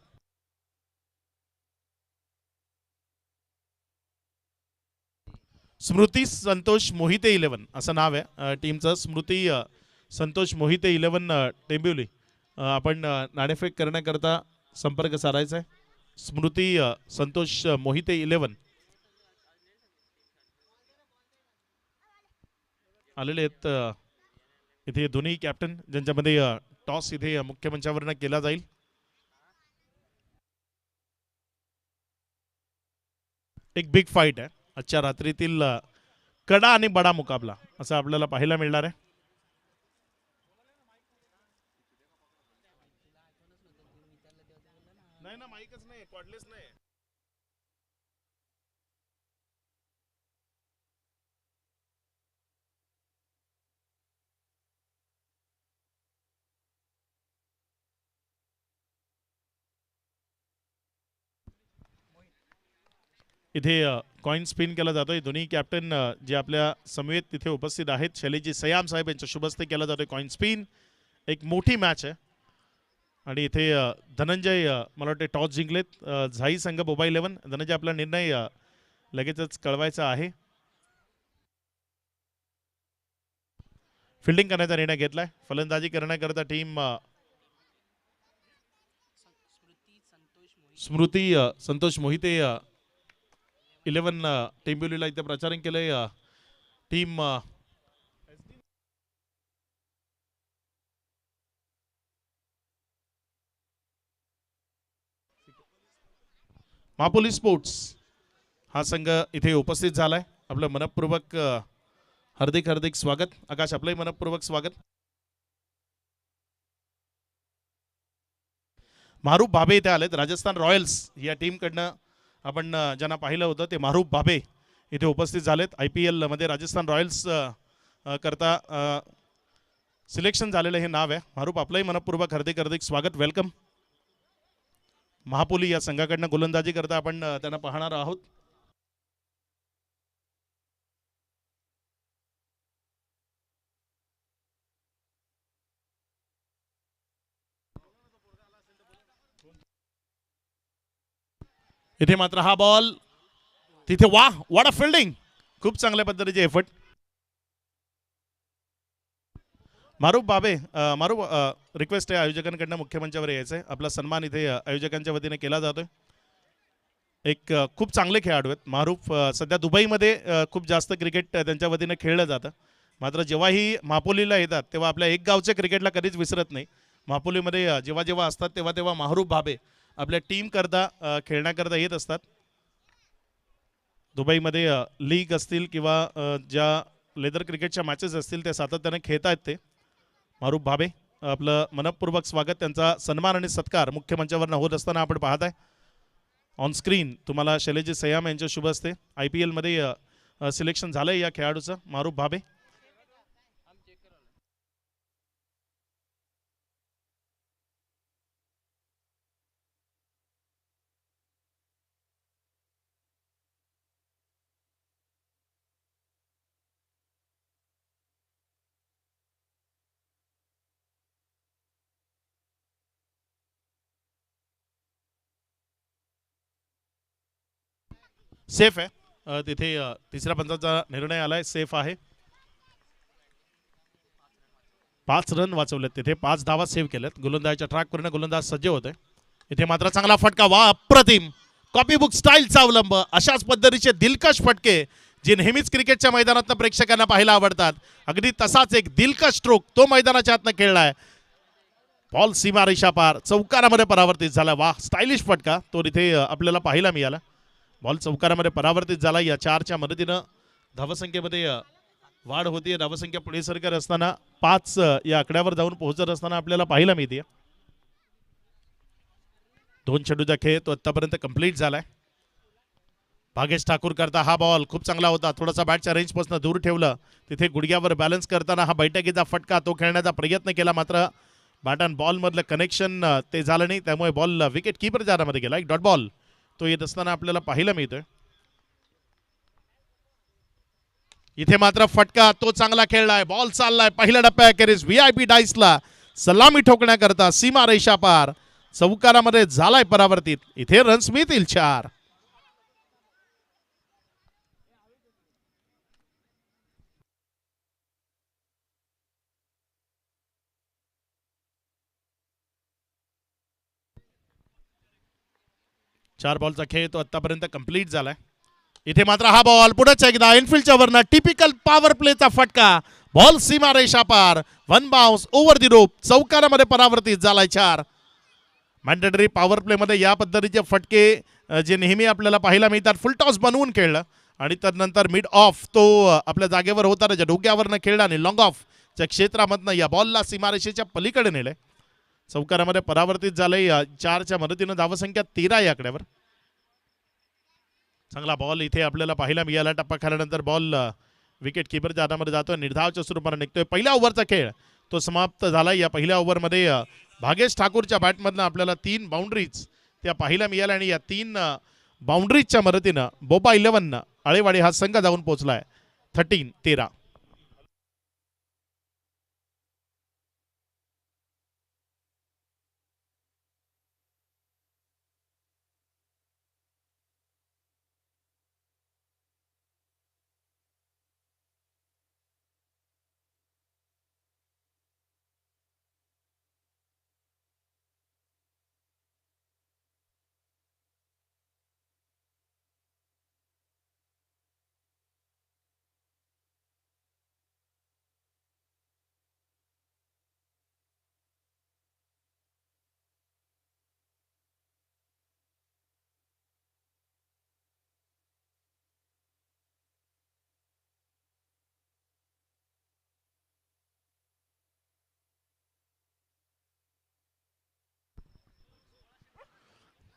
स्मृती संतोष मोहिते 11 असं नाव आहे टीमचं. स्मृती संतोष मोहिते 11 टेंबिवली आपण नाणेफेक करण्याकरता संपर्क साधायचा आहे. स्मृती संतोष मोहिते 11 आलेले आहेत इथे दोन्ही कॅप्टन, ज्यांच्यामध्ये टॉस इथे मुख्य मंचावरनं केला जाईल. एक बिग फाईट आहे आजच्या रात्रीतील. कडा आणि बडा मुकाबला असं आपल्याला पाहायला मिळणार आहे. नाही ना, माईकच नाही, कॉर्डलेस नाही. इथे कॉइन स्पिन केला जातोय. दोन्ही कॅप्टन जे आपल्या समवेत तिथे उपस्थित आहेत शैलेशजी सयाम साहेब यांच्या शुभस्ते केला जातोय कॉइन स्पिन. एक मोठी मॅच आहे आणि इथे धनंजय मला वाटते टॉस जिंकलेत. झाई संघ बोबा 11. धनंजय आपला निर्णय लगेचच कळवायचा आहे. फिल्डिंग करण्याचा निर्णय घेतलाय. फलंदाजी करण्याकरता टीम स्मृती संतोष मोहिते 11 टेंबिवलीला इथे प्रचारण केलंय. टीम महापोली स्पोर्ट्स हा संघ इथे उपस्थित झालाय. आपलं मनपूर्वक हार्दिक हार्दिक स्वागत. आकाश आपलंही मनपूर्वक स्वागत. मारूफ भाबे इथे आलेत. राजस्थान रॉयल्स या टीमकडनं आपण ज्यांना पाहिलं होतं ते मारूफ भाबे इथे उपस्थित झालेत. IPL मध्ये राजस्थान रॉयल्स करता सिलेक्शन झालेलं हे नाव आहे. मारूफ आपलंही मनपूर्वक हार्दिक हार्दिक स्वागत. वेलकम. महापोली या संघाकडनं गोलंदाजी करता आपण त्यांना पाहणार आहोत. इथे मात्र हा बॉल तिथे व्हाट अ फिल्डिंग. खूप चांगल्या पद्धतीचे एफर्ट. मारूफ भाबे मारूफ रिक्वेस्ट आहे आयोजकांकडनं मुख्यमंचावर यायचं आहे. आपला सन्मान इथे आयोजकांच्या वतीने केला जातोय. एक खूप चांगले खेळाडू आहेत मारूफ. सध्या दुबईमध्ये खूप जास्त क्रिकेट त्यांच्या वतीने खेळलं जातं. मात्र जेव्हाही मापोलीला येतात तेव्हा आपल्या एक गावच्या क्रिकेटला कधीच विसरत नाही. मापोलीमध्ये जेव्हा जेव्हा असतात तेव्हा तेव्हा मारूफ भाबे आपल्या टीम करता खेळण्याकरता येत असतात. दुबईमध्ये लीग असतील किंवा ज्या लेदर क्रिकेटच्या मॅचेस असतील ते सातत्याने खेळतायत ते. मारूफ भाबे आपलं मनपूर्वक स्वागत. त्यांचा सन्मान आणि सत्कार मुख्य मंचावर होत असताना आपण पाहत आहे. ऑन स्क्रीन तुम्हाला शैलेजी सयाम यांच्या शुभ हस्ते IPL मध्ये सिलेक्शन झालंय या खेळाडूचं मारूफ भाबे. सेफ आहे. तिथे तिसऱ्या पंचाचा निर्णय आलाय. सेफ आहे. 5 रन वाचवलेत. तिथे 5 धावा सेव्ह केल्यात. गोलंदाजाच्या ट्रॅकवरनं गोलंदाज सज्ज होते. इथे मात्र चांगला फटका. अप्रतिम. कॉपीबुक स्टाईलचा अवलंब. अशाच पद्धतीचे दिलकश फटके जे नेहमीच क्रिकेटच्या मैदानात प्रेक्षकांना पाहायला आवडतात. अगदी तसाच एक दिलकश स्ट्रोक तो मैदानाच्या आतनं खेळलाय. बॉल सीमारेषा पार चौकारामध्ये परावर्तित झाला. स्टायलिश फटका तो इथे आपल्याला पाहायला मिळाला. बॉल चौकारामध्ये परावर्तित झाला. या 4च्या मदतीनं धावसंख्येमध्ये वाढ होती. धावसंख्या पुढे सरकार असताना 5 या आकड्यावर जाऊन पोहोचत असताना आपल्याला पाहायला मिळते. 2 चेंडूचा खेळ तो आतापर्यंत कंप्लीट झालाय. भागेश ठाकूर करता हा बॉल खूप चांगला होता. थोडासा बॅटच्या रेंजपासून दूर ठेवलं. तिथे गुडघ्यावर बॅलन्स करताना हा बैठकीचा फटका तो खेळण्याचा प्रयत्न केला. मात्र बॅट अँड बॉल मधलं कनेक्शन ते झालं नाही. त्यामुळे बॉल विकेट कीपर जाण्यामध्ये गेला. एक डॉट बॉल तो येत असताना आपल्याला पाहायला मिळतोय. इथे मात्र फटका तो चांगला खेळलाय. बॉल चाललाय पहिल्या टप्प्याखेरीज VIP डाईसला सलामी ठोकण्याकरता सीमा रेषा पार चौकारामध्ये झालाय परावर्तित. इथे रन्स मिळतील 4. चार बॉलचा खेळ तो आतापर्यंत कंप्लीट झालाय. इथे मात्र हा बॉल पुढेच एकदा इनफिल्डच्या वरनं टिपिकल पॉवर प्लेचा फटका. बॉल सीमा रेषा पार. 1 बाउन्स ओव्हर दी रोप चौकारामध्ये परावर्तित झालाय 4. मॅन्डेटरी पॉवर प्ले मध्ये या पद्धतीचे फटके जे नेहमी आपल्याला पाहायला मिळतात. फुल टॉस बनवून खेळलं आणि त्यानंतर मिड ऑफ तो आपल्या जागेवर होता त्याच्या डोक्यावरनं खेळला आणि लॉंग ऑफ च्या क्षेत्रामधनं या बॉलला सीमारेषेच्या पलीकडे नेलंय. चौकारामध्ये परावर्तित झालंय. 4च्या मदतीनं धावसंख्या 13 या आकड्यावर. चांगला बॉल इथे आपल्याला पाहायला मिळाला. टप्पा खाल्यानंतर बॉल विकेट कीपरच्या हातामध्ये जातोय. निर्धावच्या स्वरूपाने निघतोय. पहिल्या ओव्हरचा खेळ तो समाप्त झाला. या पहिल्या ओव्हरमध्ये भागेश ठाकूरच्या बॅटमधनं आपल्याला 3 बाउंड्रीज त्या पाहायला मिळाल्या आणि या 3 बाउंड्रीजच्या मदतीनं बोबा 11 आळेवाडी हा संघ जाऊन पोहोचलाय 13.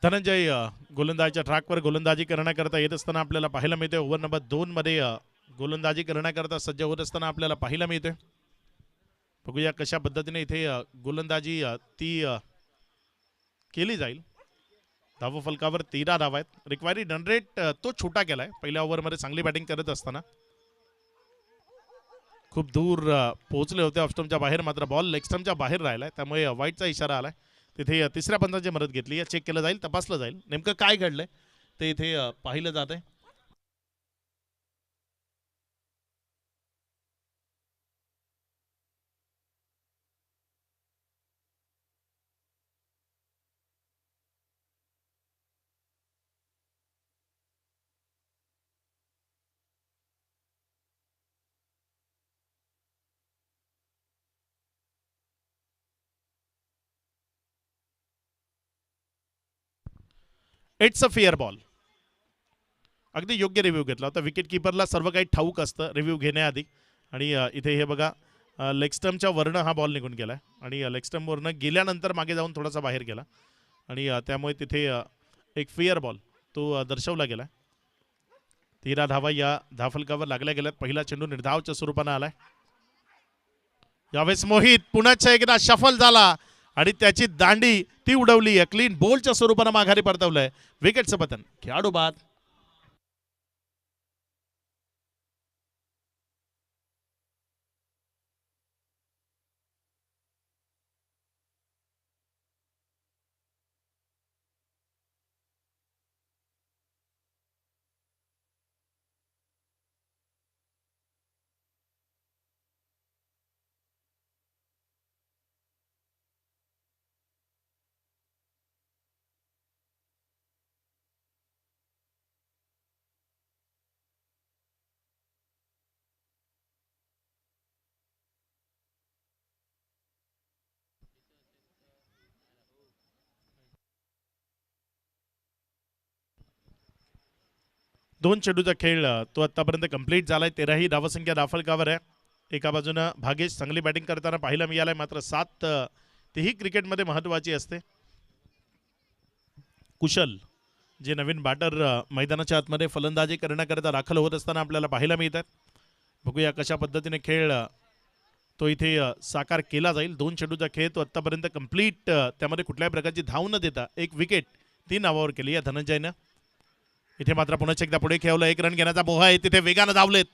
धनंजय गोलंदाजीच्या ट्रॅकवर गोलंदाजी करण्याकरता येत असताना आपल्याला पाहायला मिळते. ओव्हर नंबर 2 मध्ये गोलंदाजी करण्याकरता सज्ज होत असताना आपल्याला पाहायला मिळते. बघूया कशा पद्धतीने इथे गोलंदाजी ती केली जाईल. धाव फलकावर 13 धावा आहेत. रिक्वायरी रन रेट तो छोटा केलाय पहिल्या ओव्हरमध्ये चांगली बॅटिंग करत असताना. खूप दूर पोहोचले होते ऑफस्टमच्या बाहेर, मात्र बॉल लेग स्टंपच्या बाहेर राहिलाय, त्यामुळे वाईटचा इशारा आलाय. तिथे तिसऱ्या पंचाची मदत घेतली. चेक केलं जाईल, तपासलं जाईल नेमकं काय घडलंय ते इथे पाहिलं जात आहे. It's a fair ball. अगदी योग्य रिव्ह्यू घेतला होता. विकेट किपरला सर्व काही ठाऊक असतं रिव्ह्यू घेण्याआधी. आणि इथे हे बघा लेग स्टंपच्या वरनं हा बॉल निघून गेला आणि लेग स्टंपवरनं गेल्यानंतर मागे जाऊन थोडासा बाहेर गेला आणि त्यामुळे तिथे एक फेअर बॉल तो दर्शवला गेला. 13 धावा या धाफलकावर लागल्या गेल्यात. पहिला चेंडू निर्धावच्या स्वरूपानं आलाय. यावेळेस मोहित पुन्हा एकदा शफल झाला आणि त्याची दांडी ती उडवली. क्लीन बोलच्या स्वरूपानं माघारी परतवलंय. विकेटचं पतन. खेळाडू बाद. दोन चेंडूचा खेळ तो आतापर्यंत कंप्लीट झालाय. 13ही धावसंख्या दाफलकावर आहे. एका बाजूनं भागेश चांगली बॅटिंग करताना पाहायला मिळालंय, मात्र 7 तीही क्रिकेटमध्ये महत्वाची असते. कुशल जे नवीन बॅटर मैदानाच्या आतमध्ये फलंदाजी करण्याकरता दाखल होत असताना आपल्याला पाहायला मिळतात. बघूया कशा पद्धतीने खेळ तो इथे साकार केला जाईल. 2 चेंडूचा खेळ तो आतापर्यंत कंप्लीट, त्यामध्ये कुठल्याही प्रकारची धाव न देता एक विकेट 3 नावावर केली आहे धनंजयनं. इथे मात्र पुन्हा एकदा पुढे खेळलं. 1 रन घेण्याचा मोह आहे. तिथे वेगानं धावलेत.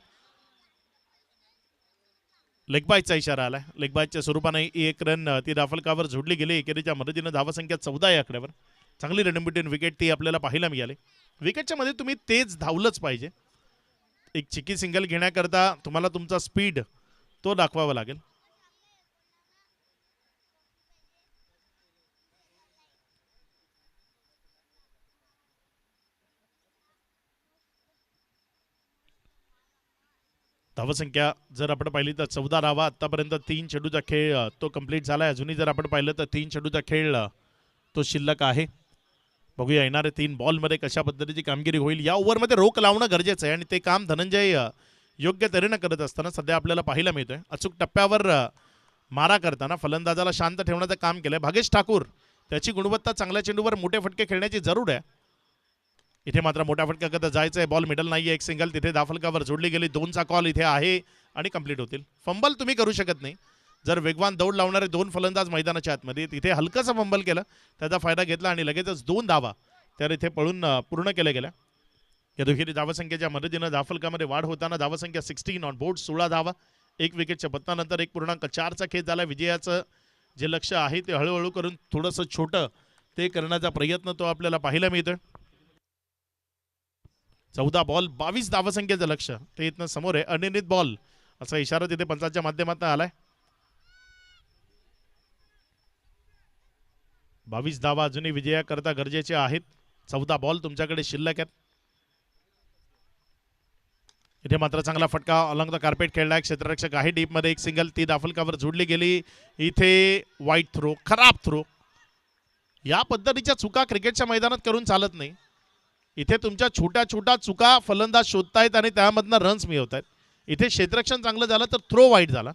लेगबायचा इशारा आलाय. लेगबायच्या स्वरूपाने 1 रन ती दाफलकावर जोडली गेली. एकेरीच्या मदतीनं धावसंख्या 14 या आकड्यावर. चांगली रनबिटवीन विकेट ती आपल्याला पाहायला मिळाली. विकेटच्या मध्ये तुम्ही तेज धावलंच पाहिजे. एक चिकी सिंगल घेण्याकरता तुम्हाला तुमचा स्पीड तो दाखवावा लागेल. धावसंख्या जर आपण पाहिली तर 14 धावा. आतापर्यंत 3 चेंडूचा खेळ तो कंप्लीट झालाय. अजूनही जर आपण पाहिलं तर 3 चेंडूचा खेळ तो शिल्लक आहे. बघूया येणारे 3 बॉलमध्ये कशा पद्धतीची कामगिरी होईल. या ओव्हरमध्ये रोख लावणं गरजेचं आहे आणि ते काम धनंजय योग्य तऱ्हेनं करत असताना सध्या आपल्याला पाहायला मिळतंय. अचूक टप्प्यावर मारा करताना फलंदाजाला शांत ठेवण्याचं काम केलंय भागेश ठाकूर. त्याची गुणवत्ता चांगल्या चेंडूवर मोठे फटके खेळण्याची जरूर आहे. इथे मात्र मोठ्या फटक्याकरता जायचं आहे. बॉल मिडल नाहीये. एक सिंगल तिथे दाफलकावर जोडली गेली. 2चा कॉल इथे आहे आणि कंप्लीट होतील. फंबल तुम्ही करू शकत नाही. जर वेगवान दौड लावणारे 2 फलंदाज मैदानाच्या आतमध्ये, तिथे हलकंसं फंबल केलं, त्याचा फायदा घेतला आणि लगेचच 2 धावा तर इथे पळून पूर्ण केल्या गेल्या. या दुहेरी धावसंख्येच्या मदतीनं दाफलकामध्ये वाढ होताना धावसंख्या 16 ऑन बोर्ड. 16 धावा. 1 विकेटच्या पतनानंतर 1.4चा खेळ झाला. विजयाचं जे लक्ष्य आहे ते हळूहळू करून थोडंसं छोटं ते करण्याचा प्रयत्न तो आपल्याला पाहायला मिळतोय. 14 बॉल 22 धावसंख्येचं लक्ष ते इथनं समोर आहे. अनिर्णित बॉल असा इशारा तिथे पंचाच्या माध्यमातून आलाय. 22 धावा अजूनही विजयाकरता गरजेचे आहेत. 14 बॉल तुमच्याकडे शिल्लक आहेत. इथे मात्र चांगला फटका अलॉंग द कार्पेट खेळलाय. क्षेत्ररक्षक आहे डीप मध्ये. 1 सिंगल ती दाफलकावर जोडली गेली. इथे वाईट थ्रो, खराब थ्रो. या पद्धतीच्या चुका क्रिकेटच्या मैदानात करून चालत नाही. इथे तुमच्या छोट्या छोट्या चुका फलंदाज शोधतायत आणि त्यामधनं रन्स मिळवत आहेत. इथे क्षेत्ररक्षण चांगलं झालं तर थ्रो वाईट झाला,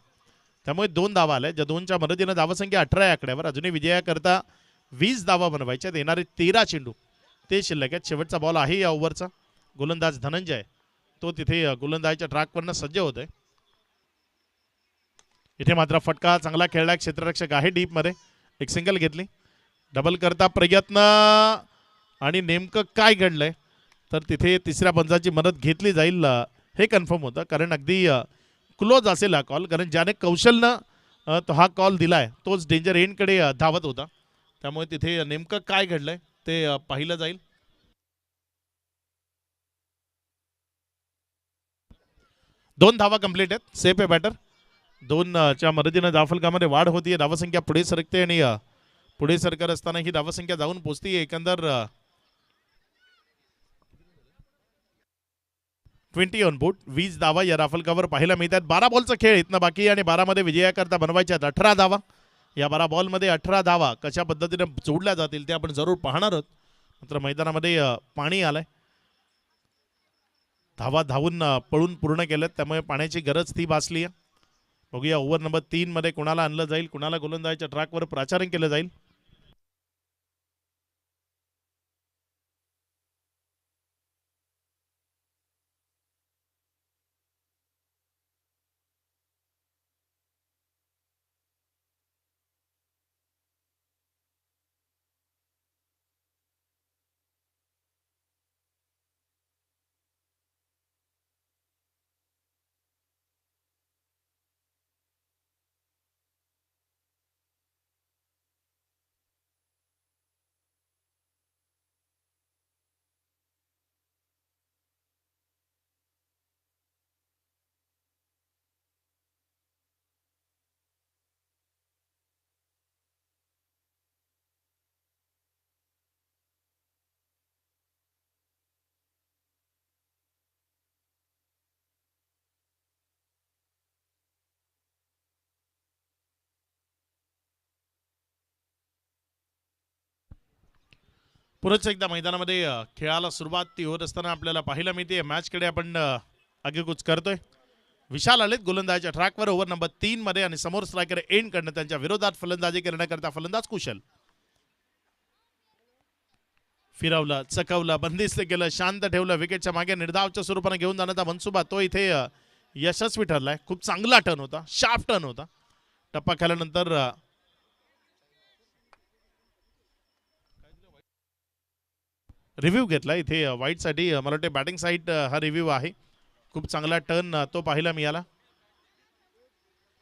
त्यामुळे 2 धावा आल्या, ज्या 2च्या मदतीनं धावसंख्या 18 या आकड्यावर. अजूनही विजयाकरता 20 धावा बनवायच्या. येणारे 13 चेंडू ते शिल्लक आहेत. शेवटचा बॉल आहे या ओव्हरचा. गोलंदाज धनंजय तो तिथे गोलंदाजीच्या ट्रॅकवरनं सज्ज होत आहे. इथे मात्र फटका चांगला खेळला. क्षेत्ररक्षक आहे डीप मध्ये. एक सिंगल घेतली. डबल करता प्रयत्न आणि नेमकं काय घडलंय तर तिथे तिसऱ्या पंचाची मदत घेतली जाईल हे कन्फर्म होतं. कारण अगदी क्लोज असेल हा कॉल. कारण ज्याने कौशलनं तो हा कॉल दिलाय तोच डेंजर एंडकडे धावत होता. त्यामुळे तिथे नेमकं काय घडलंय ते पाहिलं जाईल. दोन धावा कंप्लीट आहेत. सेफ आहे बॅटर. 2च्या मदतीनं धावफलकामध्ये वाढ होतीये. धावसंख्या पुढे सरकते आणि पुढे सरकत असताना ही धावसंख्या जाऊन पोहोचते. एकंदर 20 ऑन बोर्ड. 20 धावा या राफलकावर पाहायला मिळतात. 12 बॉलचा खेळ इथनं बाकी आणि 12 मध्ये विजयाकरता बनवायच्या 18 धावा. या 12 बॉलमध्ये 18 धावा कशा पद्धतीने जोडल्या जातील ते आपण जरूर पाहणार आहोत. मात्र मैदानामध्ये पाणी आलंय. धावा धावून पळून पूर्ण केलेत. त्यामुळे पाण्याची गरज ती भासली आहे. बघूया ओव्हर नंबर 3 मध्ये कुणाला आणलं जाईल, कुणाला गोलंदाजीच्या ट्रॅकवर प्राचारण केलं जाईल. पुरच एकदा मैदानामध्ये खेळाला सुरुवात ती होत असताना आपल्याला पाहायला मिळते. मॅचकडे आपण आगेकूच करतोय. विशाल आलेत गोलंदाजीच्या ट्रॅकवर ओव्हर नंबर 3 मध्ये आणि समोर स्ट्रायकर एंड करणं त्यांच्या विरोधात फलंदाजी करण्याकरता फलंदाज कुशल. फिरवलं, चकवलं, बंदिस्त केलं, शांत ठेवलं. विकेटच्या मागे निर्धावच्या स्वरूपाने घेऊन जाण्याचा मनसुबा तो इथे यशस्वी ठरलाय. खूप चांगला टर्न होता, शार्प टर्न होता. टप्पा खेळल्यानंतर रिव्ह्यू घेतला इथे वाईट साठी. मला वाटते बॅटिंग साईड हा रिव्ह्यू आहे. खूप चांगला टर्न तो पाहायला मिळाला.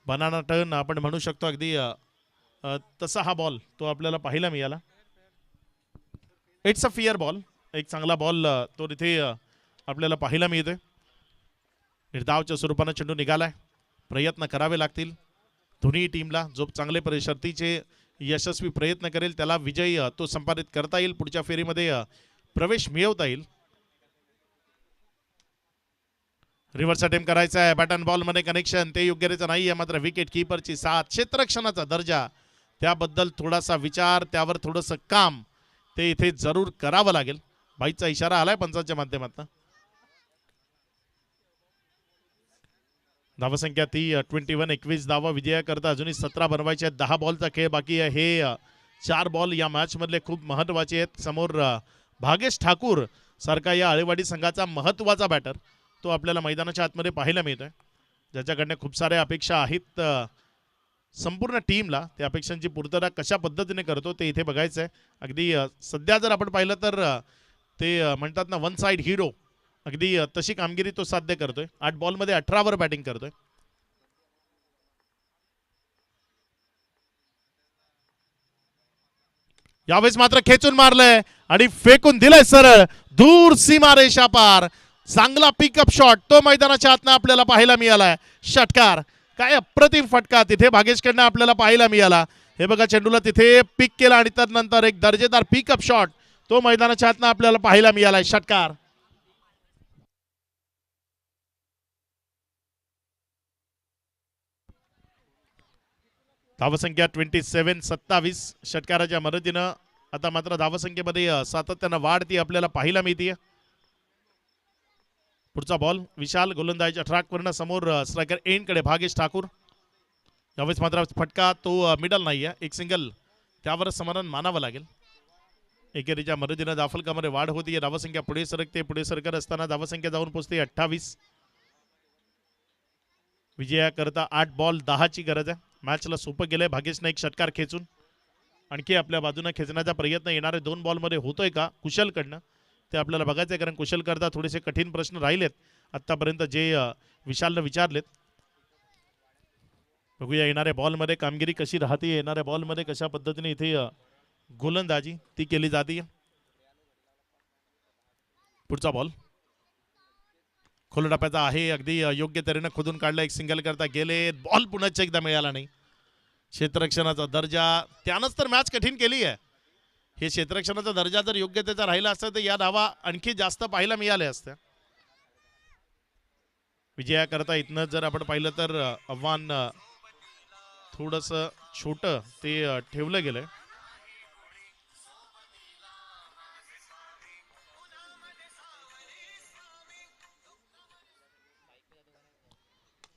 बनाना टर्न आपण म्हणू शकतो. अगदी तसा हा बॉल तो आपल्याला पाहायला मिळाला. It's a fear ball. एक चांगला बॉल तो तिथे आपल्याला पाहायला मिळतोय. निर्धावच्या स्वरूपानं चेंडू निघालाय. प्रयत्न करावे लागतील दोन्ही टीमला. जो चांगले शर्तीचे यशस्वी प्रयत्न करेल त्याला विजय तो संपादित करता येईल. पुढच्या फेरीमध्ये प्रवेश मिळवता येईल. रिव्हर्स अटेम्प्ट करायचा आहे. बॅटन बॉल मध्ये कनेक्शन ते योग्यरीचं नाहीये. मात्र विकेट किपरची साथ, क्षेत्ररक्षणाचा दर्जा, त्याबद्दल थोडासा विचार, त्यावर थोडंसं काम ते इथे जरूर करावं लागेल. बाईचा इशारा आलाय पंचांच्या माध्यमातून. धावसंख्या ती 21. 21 धावा विजयाकरता अजूनही 17 बनवायचे आहेत. 10 बॉलचा खेळ बाकी आहे. हे 4 बॉल या मॅच मधले खूप महत्वाचे आहेत. समोर भागेश ठाकूर सारखा या आळेवाडी संघाचा महत्वाचा बॅटर तो आपल्याला मैदानाच्या आतमध्ये पाहायला मिळतोय. ज्याच्याकडनं खूप साऱ्या अपेक्षा आहेत संपूर्ण टीमला. त्या अपेक्षांची पूर्तता कशा पद्धतीने करतो ते इथे बघायचं आहे. अगदी सध्या जर आपण पाहिलं तर ते म्हणतात ना वन साइड हिरो, अगदी तशी कामगिरी तो साध्य करतोय. 8 बॉलमध्ये 18 वर बॅटिंग करतोय. यावेळेस मात्र खेचून मारलंय आणि फेकून दिलंय सरळ दूर सीमारेषा पार. चांगला पिकअप शॉट तो मैदानाच्या आतनं आपल्याला पाहायला मिळालाय. षटकार, काय अप्रतिम फटका तिथे भागेशकडनं आपल्याला पाहायला मिळाला. हे बघा चेंडूला तिथे पिक केला आणि त्यानंतर एक दर्जेदार पिकअप शॉट तो मैदानाच्या आतनं आपल्याला पाहायला मिळालाय. षटकार. धावसंख्या 27. 27 षटकाराच्या मदतीनं आता मात्र धावसंख्येमध्ये सातत्यानं वाढ ती आपल्याला पाहायला मिळते. पुढचा बॉल विशाल गोलंदाजीच्या ट्रॅकवरनं समोर स्ट्रायकर एंड कडे भागेश ठाकूर. यावेळेस मात्र फटका तो मिडल नाहीये. एक सिंगल त्यावर समाधान मानावं लागेल. एकेरीच्या मर्यादेने धावफलकामध्ये वाढ होती. धावसंख्या पुढे सरकत असताना धावसंख्या जाऊन पोहोचते 28. विजयाकरता 8 बॉल 10ची गरज आहे. मॅचला सोपं गेलंय. भागेशने एक षटकार खेचून आणखी आपल्या बाजूने खेचण्याचा प्रयत्न येणारे 2 बॉलमध्ये होतोय का कुशलकडनं ते आपल्याला बघायचं आहे, कारण कुशल करता थोडेसे कठीण प्रश्न राहिलेत आतापर्यंत जे विशालनं विचारलेत. बघूया येणाऱ्या बॉलमध्ये कामगिरी कशी राहते. येणाऱ्या बॉलमध्ये कशा पद्धतीने इथे गोलंदाजी ती केली जाते. पुढचा बॉल खोलडाप्याचा आहे. अगदी योग्य तऱ्हेने खोदून काढला. एक सिंगल करता गेले. बॉल पुन्हा एकदा मिळाला नाही. क्षेत्ररक्षणाचा दर्जा त्यानंच तर मॅच कठीण केली आहे. हे क्षेत्ररक्षणाचा दर्जा जर योग्य त्याचा राहिला असता तर या धावा आणखी जास्त पाहायला मिळाल्या असत्या. विजयाकरता इथनं जर आपण पाहिलं तर आव्हान थोडस छोट ते ठेवलं गेलंय.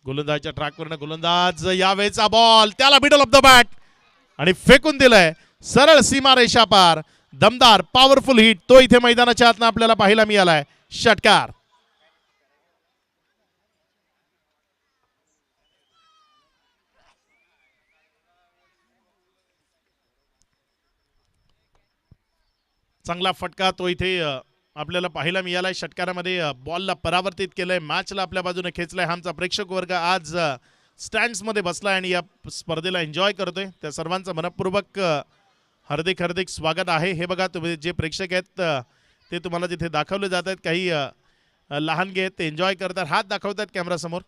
गोलंदाजच्या ट्रॅकवरनं गोलंदाज यावेळेचा बॉल त्याला मिडल ऑफ द बॅट आणि फेकून दिलंय सरळ सीमारेषा पार. दमदार पॉवरफुल हिट तो इथे मैदानाच्या आतनं आपल्याला पाहायला मिळालाय. षटकार. चांगला फटका तो इथे आपल्याला पाहायला मिळालाय. षटकारामध्ये बॉलला परावर्तित केलंय. मॅचला आपल्या बाजूने खेचलाय. हा आमचा प्रेक्षक वर्ग आज स्टँड्स मध्ये बसलाय आणि या स्पर्धेला एन्जॉय करतोय. त्या सर्वांचं मनपूर्वक हार्दिक हार्दिक स्वागत आहे. हे बघा तुम्ही जे प्रेक्षक आहेत ते तुम्हाला जिथे दाखवले जात आहेत. काही लहानगे आहेत ते एन्जॉय करतात. हात दाखवतात कॅमेरा समोर.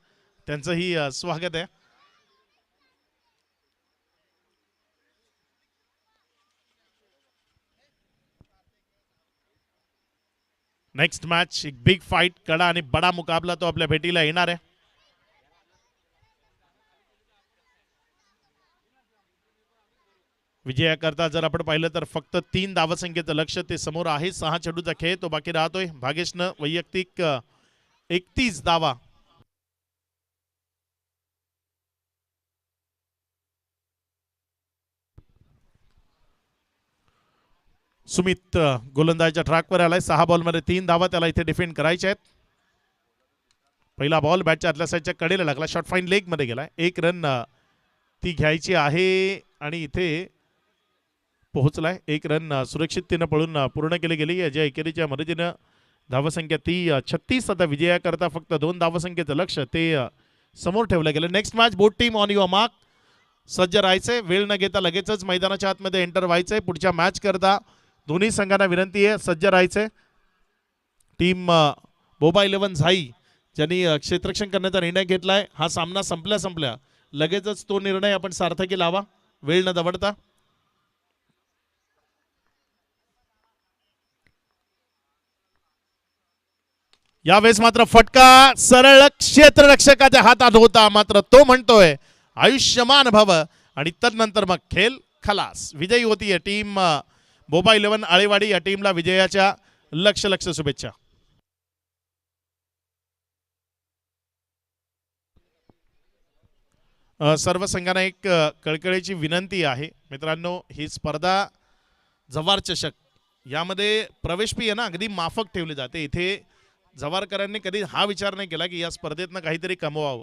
त्यांचंही स्वागत आहे. नेक्स्ट मॅच एक बिग फाइट कडा आणि बडा मुकाबला तो आपल्या भेटीला येणार आहे. विजयाकरता जर आपण पाहिलं तर फक्त 3 धावसंख्येचं लक्ष ते समोर आहे. 6 चेंडूचा खेळ तो बाकी राहतोय. भागेशनं वैयक्तिक 31 धावा सुमित गोलंदाजच्या ट्रॅकवर आलाय. 6 बॉलमध्ये 3 धावा त्याला इथे डिफेंड करायच्या आहेत. पहिला बॉल बॅटच्या आतल्या साईडच्या कडेला लागला. शॉर्ट फाईन लेग मध्ये गेलाय. 1 रन ती घ्यायची आहे आणि इथे पोहोचलाय. 1 रन सुरक्षिततेनं पळून पूर्ण केली गेली. या एकेरीच्या मर्यादेनं धावसंख्या ती 36. आता विजयाकरता फक्त 2 धावसंख्येचं लक्ष ते समोर ठेवलं गेलं. Next match both team on your mark. सज्ज राहायचंय. वेळ न घेता लगेचच मैदानाच्या आतमध्ये एंटर व्हायचंय. पुढच्या मॅच करता दोन्ही संघांना विनंती आहे सज्ज राहायचंय. टीम बोबा 11 झाई ज्यांनी क्षेत्ररक्षण करण्याचा निर्णय घेतलाय. हा सामना संपल्या लगेचच तो निर्णय आपण सार्थकी लावा वेळ न दवडता. यावेळेस मात्र फटका सरळ क्षेत्ररक्षकाच्या हातात होता. मात्र तो म्हणतोय आयुष्यमान भव आणि तदनंतर मग खेळ खलास. विजयी होतीये टीम बोबा 11 आळेवाडी. या टीमला विजयाच्या लक्ष शुभेच्छा. सर्व संघांना एक कळकळीची विनंती आहे मित्रांनो. ही स्पर्धा जवार चषक यामध्ये प्रवेश फी आहे ना अगदी माफक ठेवली जाते. इथे जवारकरांनी कधी हा विचार नाही केला की या स्पर्धेतनं काहीतरी कमवावं.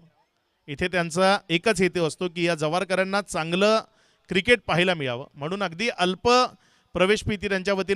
इथे त्यांचा एकच हेतू असतो की या जवारकरांना चांगलं क्रिकेट पाहायला मिळावं म्हणून अगदी अल्प प्रवेश फी ती त्यांच्या वतीने